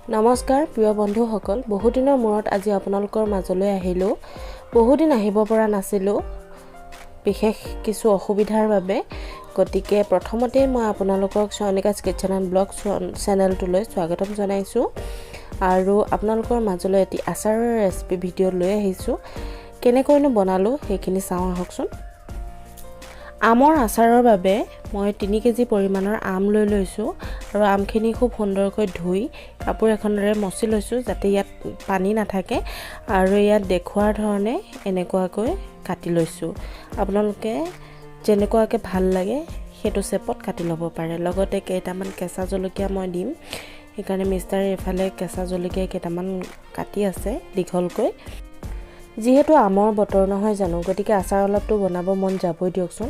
নমস্কাৰ প্ৰিয় বন্ধুসকল, বহুদিনৰ মূৰত আজি আপোনালোকৰ মাজলৈ আহিলোঁ। বহুদিন আহিব পৰা নাছিলোঁ বিশেষ কিছু অসুবিধাৰ বাবে। গতিকে প্ৰথমতেই মই আপোনালোকক চয়নিকাজ কিটচেন এণ্ড ব্লগ চেনেলটোলৈ স্বাগতম জনাইছোঁ আৰু আপোনালোকৰ মাজলৈ এটি আচাৰৰ ৰেচিপি ভিডিঅ' লৈ আহিছোঁ। কেনেকৈনো বনালোঁ সেইখিনি চাওঁ আহকচোন। আমৰ আচাৰৰ বাবে মই 3 কেজি পৰিমাণৰ আম লৈ লৈছোঁ আৰু আমখিনি খুব সুন্দৰকৈ ধুই কাপোৰ এখনেৰে মচি লৈছোঁ যাতে ইয়াত পানী নাথাকে আৰু ইয়াত দেখুৱাৰ ধৰণে এনেকুৱাকৈ কাটি লৈছোঁ। আপোনালোকে যেনেকুৱাকৈ ভাল লাগে সেইটো শেপত কাটি ল'ব পাৰে। লগতে কেইটামান কেঁচা জলকীয়া মই দিম, সেইকাৰণে মিষ্টাৰে এফালে কেঁচা জলকীয়া কেইটামান কাটি আছে দীঘলকৈ। যিহেতু আমৰ বতৰ নহয় জানো, গতিকে আচাৰ অলপটো বনাব মন যাবই দিয়কচোন।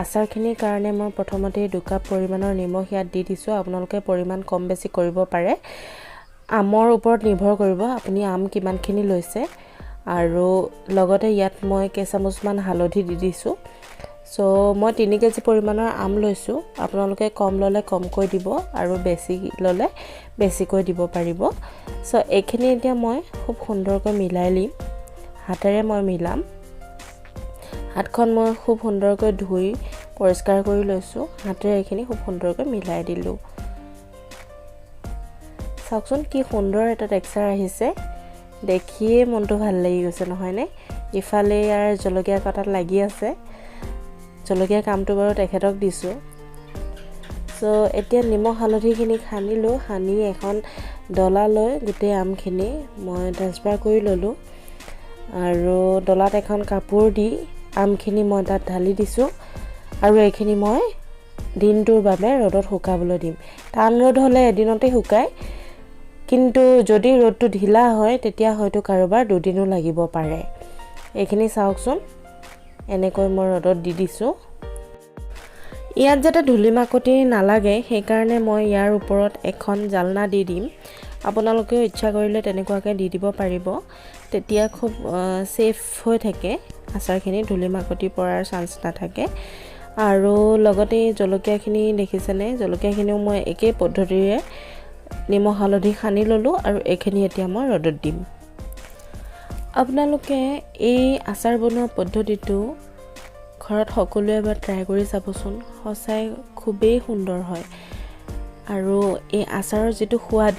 আচাৰখিনিৰ কাৰণে মই প্ৰথমতে 2 কাপ পৰিমাণৰ নিমখ ইয়াত দি দিছোঁ। আপোনালোকে পৰিমাণ কম বেছি কৰিব পাৰে, আমৰ ওপৰত নিৰ্ভৰ কৰিব আপুনি আম কিমানখিনি লৈছে। আৰু লগতে ইয়াত মই কেইচামুচমান হালধি দি দিছোঁ। মই 3 কেজি পৰিমাণৰ আম লৈছোঁ। আপোনালোকে কম ল'লে কমকৈ দিব আৰু বেছি ল'লে বেছিকৈ দিব পাৰিব। এইখিনি এতিয়া মই খুব সুন্দৰকৈ মিলাই লিম, হাতেৰে মই মিলাম। হাতখন মই খুব সুন্দৰকৈ ধুই পৰিষ্কাৰ কৰি লৈছোঁ। হাতেৰে এইখিনি খুব সুন্দৰকৈ মিলাই দিলোঁ। চাওকচোন কি সুন্দৰ এটা টেক্সচাৰ আহিছে, দেখিয়ে মনটো ভাল লাগি গৈছে নহয়নে। ইফালে ইয়াৰ জলকীয়া কটাত লাগি আছে, জলকীয়া কামটো বাৰু তেখেতক দিছোঁ। এতিয়া নিমখ হালধিখিনি সানিলোঁ, সানি এখন ডলা লৈ গোটেই আমখিনি মই ট্ৰান্সফাৰ কৰি ল'লোঁ আৰু ডলাত এখন কাপোৰ দি আমখিনি মই তাত ঢালি দিছোঁ আৰু এইখিনি মই দিনটোৰ বাবে ৰ'দত শুকাবলৈ দিম। টান ৰ'দ হ'লে এদিনতে শুকায়, কিন্তু যদি ৰ'দটো ঢিলা হয় তেতিয়া হয়তো কাৰোবাৰ 2 দিনো লাগিব পাৰে। এইখিনি চাওকচোন, এনেকৈ মই ৰ'দত দি দিছোঁ। ইয়াত যাতে ধূলি মাকতি নালাগে সেইকাৰণে মই ইয়াৰ ওপৰত এখন জালনা দি দিম। আপোনালোকেও ইচ্ছা কৰিলে তেনেকুৱাকৈ দি দিব পাৰিব, তেতিয়া খুব ছেফ হৈ থাকে আচাৰখিনি, ধূলি মাকতি পৰাৰ চান্স নাথাকে। আৰু লগতে জলকীয়াখিনি দেখিছেনে, জলকীয়াখিনিও মই একেই পদ্ধতিৰে নিমখ হালধি সানি ল'লোঁ আৰু এইখিনি এতিয়া মই ৰ'দত দিম। আপোনালোকে এই আচাৰ বনোৱা পদ্ধতিটো ঘৰত সকলোৱে এবাৰ ট্ৰাই কৰি চাবচোন, সঁচাই খুবেই সুন্দৰ হয়। আৰু এই আচাৰৰ যিটো সোৱাদ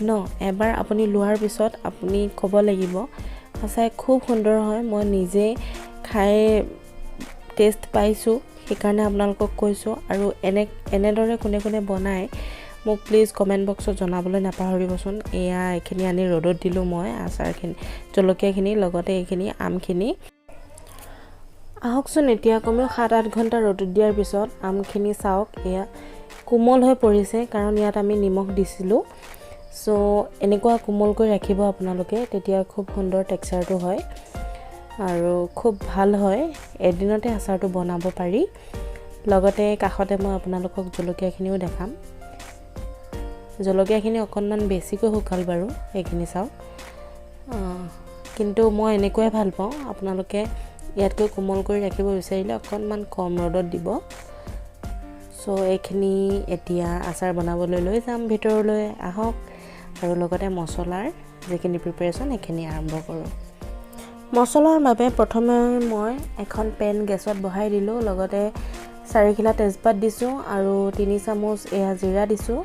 এবাৰ আপুনি লোৱাৰ পিছত আপুনি ক'ব লাগিব সঁচাই খুব সুন্দৰ হয়। মই নিজে খাই টেষ্ট পাইছোঁ, সেইকাৰণে আপোনালোকক কৈছোঁ। আৰু এনেদৰে কোনে কোনে বনায় মোক প্লিজ কমেণ্ট বক্সত জনাবলৈ নাপাহৰিবচোন। এইখিনি আনি ৰ'দত দিলোঁ মই আচাৰখিনি, জলকীয়াখিনি, লগতে এইখিনি আমখিনি। আহকচোন এতিয়া কমেও 7-8 ঘণ্টা ৰ'দত দিয়াৰ পিছত আমখিনি চাওক, এয়া কোমল হৈ পৰিছে কাৰণ ইয়াত আমি নিমখ দিছিলোঁ। এনেকুৱা কোমলকৈ ৰাখিব আপোনালোকে, তেতিয়া খুব সুন্দৰ টেক্সচাৰটো হয় আৰু খুব ভাল হয়। এদিনতে আচাৰটো বনাব পাৰি। লগতে কাষতে মই আপোনালোকক জলকীয়াখিনিও দেখাম। জলকীয়াখিনি অকণমান বেছিকৈ শুকাল বাৰু, এইখিনি চাওক। কিন্তু মই এনেকুৱাই ভাল পাওঁ। আপোনালোকে ইয়াতকৈ কোমল কৰি ৰাখিব বিচাৰিলে অকণমান কম ৰ'দত দিব। এইখিনি এতিয়া আচাৰ বনাবলৈ লৈ যাম ভিতৰলৈ, আহক। আৰু লগতে মছলাৰ যিখিনি প্ৰিপাৰেশ্যন সেইখিনি আৰম্ভ কৰোঁ। মছলাৰ বাবে প্ৰথমে মই এখন পেন গেছত বহাই দিলোঁ, লগতে 4 খিলা তেজপাত দিছোঁ আৰু 3 চামুচ এয়া জিৰা দিছোঁ।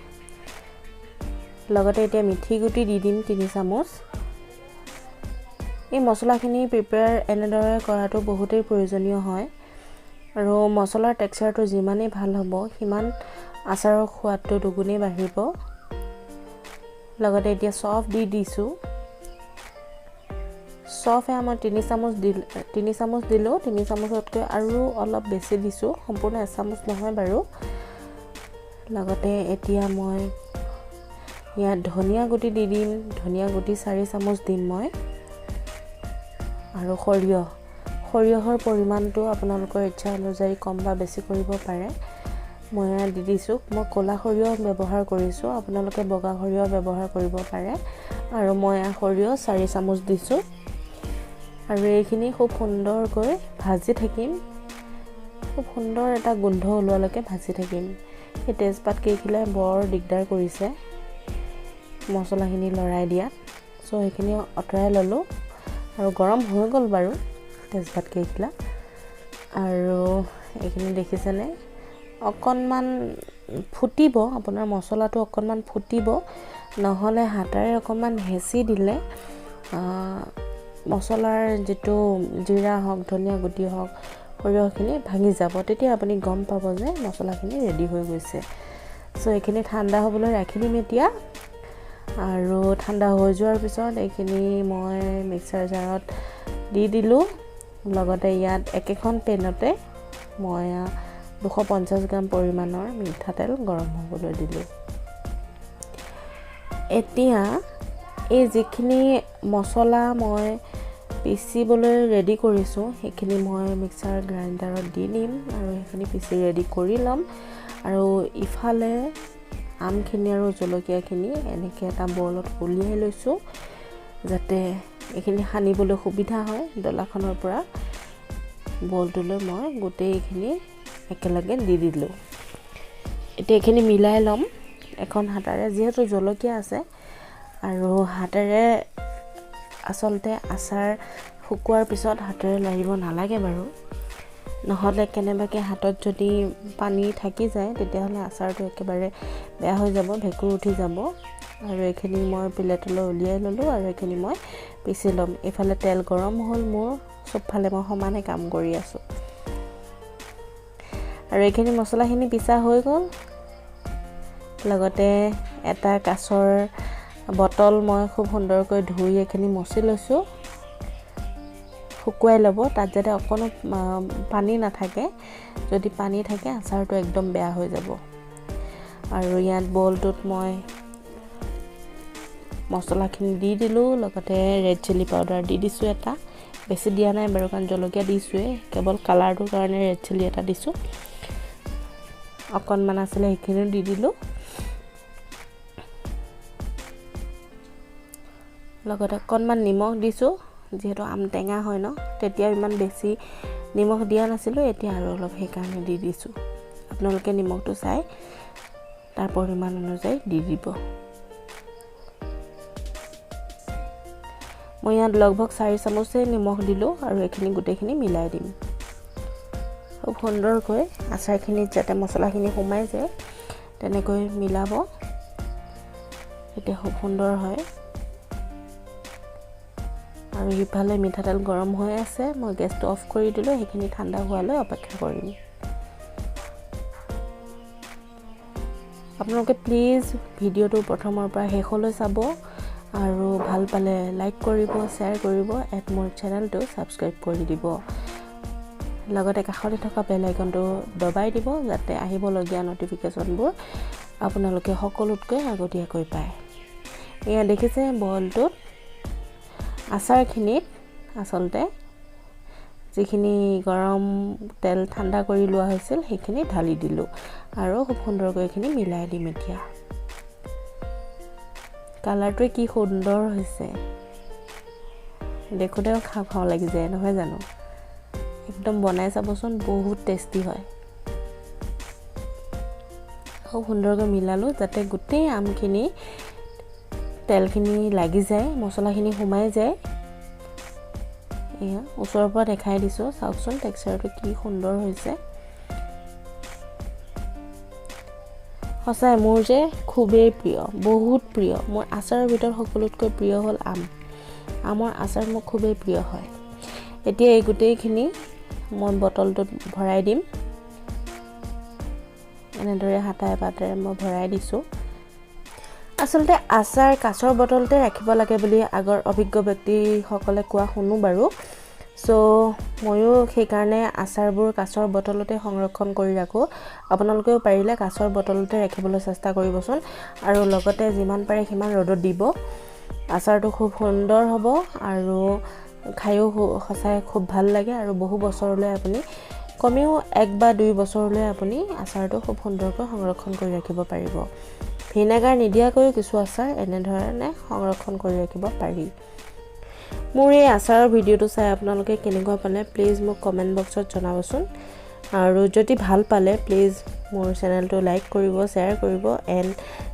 লগতে এতিয়া মিঠি গুটি দি দিম 3 চামুচ। এই মছলাখিনি প্ৰিপেয়াৰ এনেদৰে কৰাটো বহুতেই প্ৰয়োজনীয় হয় আৰু মছলাৰ টেক্সচাৰটো যিমানেই ভাল হ'ব সিমান আচাৰৰ সোৱাদটো দুগুণেই বাঢ়িব। লগতে এতিয়া চফ দি দিছোঁ। চফ মই 3 চামুচ দিলোঁ। 3 চামুচতকৈ আৰু অলপ বেছি দিছোঁ, সম্পূৰ্ণ 1 চামুচ নহয় বাৰু। লগতে এতিয়া মই ইয়াত ধনিয়া গুটি দি দিম। ধনিয়া গুটি 4 চামুচ দিম মই। আৰু সৰিয়হৰ পৰিমাণটো আপোনালোকৰ ইচ্ছা অনুযায়ী কম বা বেছি কৰিব পাৰে। মই ইয়াত দি দিছোঁ। মই ক'লা সৰিয়হ ব্যৱহাৰ কৰিছোঁ, আপোনালোকে বগা সৰিয়হ ব্যৱহাৰ কৰিব পাৰে। আৰু মই সৰিয়হ 4 চামুচ দিছোঁ আৰু এইখিনি খুব সুন্দৰকৈ ভাজি থাকিম। খুব সুন্দৰ এটা গোন্ধ ওলোৱালৈকে ভাজি থাকিম। এই তেজপাত কেইখিলাই বৰ দিগদাৰ কৰিছে। মছলাখিনি লৰাই দিয়া সো সেইখিনি অতৰাই ললো আৰু গৰম হৈ গ'ল বাৰু তেজপাত কেইখিলা আৰু এইখিনি দেখিছেনে অকণমান ফুটিব আপোনাৰ মছলাটো অকণমান ফুটিব নহলে হাতাৰে অকণমান হেঁচি দিলে মছলাৰ যেটো জিৰা হওক ধনিয়া গুটি হওক সৰিয়হখিনি ভাঙি যাব তেতিয়া আপুনি গম পাব যে মছলাখিনি ৰেডি হৈ গৈছে সো এইখিনি ঠাণ্ডা হ'বলৈ ৰাখি দিম এতিয়া আৰু ঠাণ্ডা হৈ যোৱাৰ পিছত এইখিনি মই মিক্সাৰ জাৰত দি দিলো লগতে ইয়াত একেখন পেনতে মই 250 গ্ৰাম পৰিমাণৰ মিঠাতেল গৰম হ'বলৈ দিলো এতিয়া এই যিখিনি মছলা মই পিচিবলৈ ৰেডি কৰিছো সেইখিনি মই মিক্সাৰ গ্ৰাইণ্ডাৰত দি দিম আৰু সেইখিনি পিচি ৰেডি কৰি লম আৰু ইফালে আমখিনি আৰু জলকীয়াখিনি এনেকৈ এটা বলত উলিয়াই লৈছো যাতে এইখিনি সানিবলৈ সুবিধা হয় ডলাখনৰ পৰা বলটোলৈ মই গোটেইখিনি একেলগে দি দিলো এতিয়া এইখিনি মিলাই লম এখন হাতাৰে যেহেতু জলকীয়া আছে আৰু হাতেৰে আসলতে আচাৰ শুকুৱাৰ পিছত হাতেৰে লাৰিব নালাগে বাৰু নহলে কেনেবাকে হাতত যদি পানী থাকি যায় তেতিয়াহলে আচাৰটো একেবাৰে বেয়া হৈ যাব ভেঁকুৰ উঠি যাব আৰু এইখিনি মই প্লেটলৈ উলিয়াই ললো আৰু এইখিনি মই পিচি লম ইফালে তেল গৰম হ'ল মোৰ সবফালে মই সমানে কাম কৰি আছো আৰু এইখিনি মছলাখিনি পিচা হৈ গ'ল লগতে এটা কাছৰ বটল মই খুব সুন্দৰকৈ ধুই এইখিনি মচি লৈছো শুকুৱাই ল'ব তাত যাতে অকণো পানী নাথাকে যদি পানী থাকে আচাৰটো একদম বেয়া হৈ যাব আৰু ইয়াত বলটোত মই মছলাখিনি দি দিলো লগতে ৰেড চিলি পাউডাৰ দি দিছো এটা বেছি দিয়া নাই বাৰু কাৰণ জলকীয়া দিছোৱে কেৱল কালাৰটোৰ কাৰণে ৰেড চিলি এটা দিছো অকণমান আছিলে সেইখিনি দি দিলো লগতে অকণমান নিমখ দিছো যেহেতু আম টেঙা হয় ন তেতিয়া ইমান বেছি নিমখ দিয়া নাছিলো এতিয়া আৰু অলপ সেইকাৰণে দি দিছো আপোনালোকে নিমখটো চাই তাৰ পৰিমাণ অনুযায়ী দি দিব মই ইয়াত লগভগ 4 চামুচে নিমখ দিলো আৰু এইখিনি গোটেইখিনি মিলাই দিম খুব সুন্দৰকৈ আচাৰখিনিত যাতে মছলাখিনি সোমাই যায় তেনেকৈ মিলাব এতিয়া খুব সুন্দৰ হয় আৰু ইফালে মিঠাতেল গৰম হৈ আছে মই গেছটো অফ কৰি দিলো সেইখিনি ঠাণ্ডা হোৱালৈ অপেক্ষা কৰিম আপোনালোকে প্লিজ ভিডিঅটো প্ৰথমৰ পৰা শেষলৈ চাব আৰু ভাল পালে লাইক কৰিব শ্বেয়াৰ কৰিব এট মোৰ চেনেলটো সাবস্ক্ৰাইব কৰি দিব লগতে কাষতে থকা বেল আইকনটো দবাই দিব যাতে আহিবলগীয়া নটিফিকেশনবোৰ আপোনালোকে সকলোতকৈ আগতীয়াকৈ পায় এয়া দেখিছে বলটোত আচাৰখিনিত আসলতে যিখিনি গৰম তেল ঠাণ্ডা কৰি লোৱা হৈছিল সেইখিনি ঢালি দিলো আৰু খুব সুন্দৰকৈ এইখিনি মিলাই দিম এতিয়া কালাৰটো কি সুন্দৰ হৈছে দেখোতেও খাও লাগি যায় নহয় জানো একদম বনাই চাবচোন বহুত টেস্টি হয় খুব সুন্দৰকৈ মিলালো যাতে গোটেই আমখিনি তেলখিনি লাগি যায় মছলাখিনি সোমাই যায় এয়া ওচৰৰ পৰা দেখাই দিছো চাওকচোন টেক্সচাৰটো কি সুন্দৰ হৈছে সঁচাই মোৰ যে খুবেই প্ৰিয় বহুত প্ৰিয় মোৰ আচাৰৰ ভিতৰত সকলোতকৈ প্ৰিয় হ'ল আমৰ আচাৰ মোৰ খুবেই প্ৰিয় হয় এতিয়া এই গোটেইখিনি মই বটলটোত ভৰাই দিম এনেদৰে হাতাই পাতেৰে মই ভৰাই দিছো আসলতে আচাৰ কাছৰ বটলতে ৰাখিব লাগে বুলি আগৰ অভিজ্ঞ ব্যক্তিসকলে কোৱা শুনো বাৰু সো ময়ো সেই কাৰণে আচাৰবোৰ কাছৰ বটলতে সংৰক্ষণ কৰি ৰাখো আপোনালোকেও পাৰিলে কাছৰ বটলতে ৰাখিবলৈ চেষ্টা কৰিবচোন আৰু লগতে যিমান পাৰে সিমান ৰ'দত দিব আচাৰটো খুব সুন্দৰ হ'ব আৰু খায়ও সঁচাই খুব ভাল লাগে আৰু বহু বছৰলৈ আপুনি কমেও 1 বা 2 বছৰলৈ আপুনি আচাৰটো খুব সুন্দৰকৈ সংৰক্ষণ কৰি ৰাখিব পাৰিব ভিনেগাৰ নিদিয়াকৈ কিছু আচাৰ এনে ধৰণে সংৰক্ষণ কৰি ৰাখিব পাৰি মোৰ এই আচাৰৰ ভিডিঅটো চাই আপোনালোকে কেনেকুৱা পালে প্লিজ মোক কমেন্ট বক্সত জনাবচোন আৰু যদি ভাল পালে প্লিজ মোৰ চেনেলটো লাইক কৰিব, শ্বেয়াৰ কৰিব এণ্ড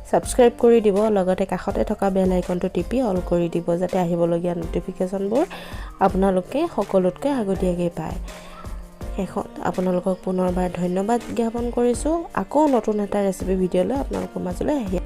ছাবস্ক্ৰাইব কৰি দিব। লগতে কাষতে থকা বেল আইকনটো টিপি অল কৰি দিব, যাতে আহিবলগীয়া ন'টিফিকেশ্যনবোৰ আপোনালোকে সকলোতকৈ আগতীয়াকৈ পায়। শেষত আপোনালোকক পুনৰবাৰ ধন্যবাদ জ্ঞাপন কৰিছোঁ। আকৌ নতুন এটা ৰেচিপি ভিডিঅ'লৈ আপোনালোকৰ মাজলৈ আহি